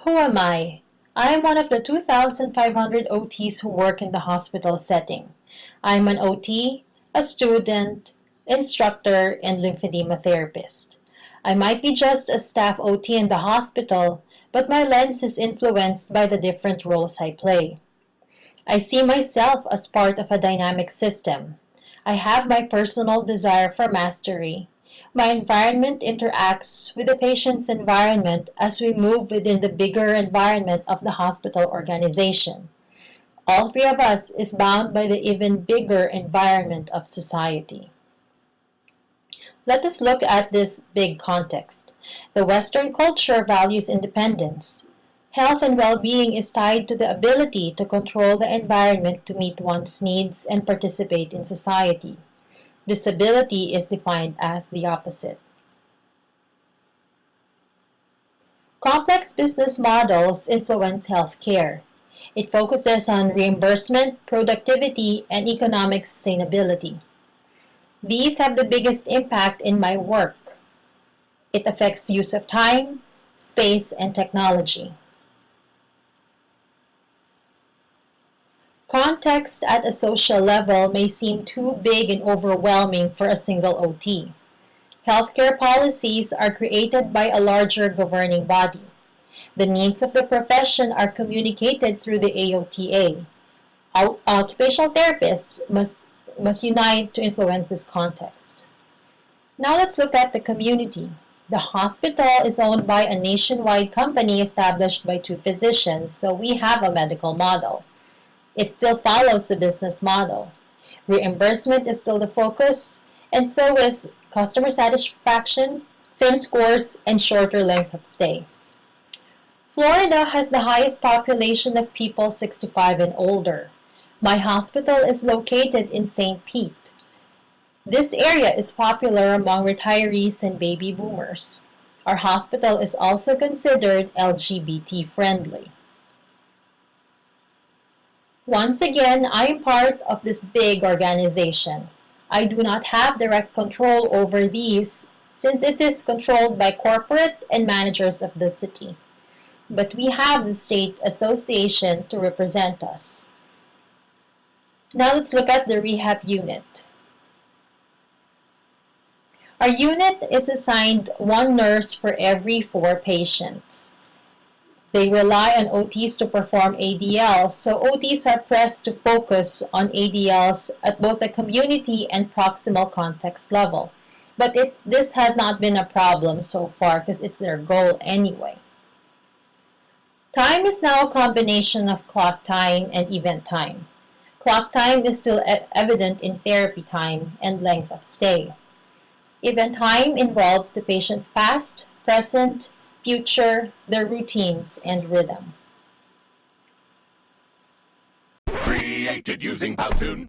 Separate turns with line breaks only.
Who am I? I am one of the 2,500 OTs who work in the hospital setting. I'm an OT, a student, instructor, and lymphedema therapist. I might be just a staff OT in the hospital, but my lens is influenced by the different roles I play. I see myself as part of a dynamic system. I have my personal desire for mastery. My environment interacts with the patient's environment as we move within the bigger environment of the hospital organization. All three of us is bound by the even bigger environment of society. Let us look at this big context. The Western culture values independence. Health and well-being is tied to the ability to control the environment to meet one's needs and participate in society. Disability is defined as the opposite. Complex business models influence healthcare. It focuses on reimbursement, productivity, and economic sustainability. These have the biggest impact in my work. It affects use of time, space, and technology. Context at a social level may seem too big and overwhelming for a single OT. Healthcare policies are created by a larger governing body. The needs of the profession are communicated through the AOTA. Occupational therapists must unite to influence this context. Now let's look at the community. The hospital is owned by a nationwide company established by two physicians, so we have a medical model. It still follows the business model. Reimbursement is still the focus, and so is customer satisfaction, FIM scores, and shorter length of stay. Florida has the highest population of people 65 and older. My hospital is located in St. Pete. This area is popular among retirees and baby boomers. Our hospital is also considered LGBT friendly. Once again, I am part of this big organization. I do not have direct control over these since it is controlled by corporate and managers of the city. But we have the state association to represent us. Now let's look at the rehab unit. Our unit is assigned one nurse for every 4 patients. They rely on OTs to perform ADLs, so OTs are pressed to focus on ADLs at both the community and proximal context level. But this has not been a problem so far because it's their goal anyway. Time is now a combination of clock time and event time. Clock time is still evident in therapy time and length of stay. Event time involves the patient's past, present, future, their routines, and rhythm.
Created using Powtoon.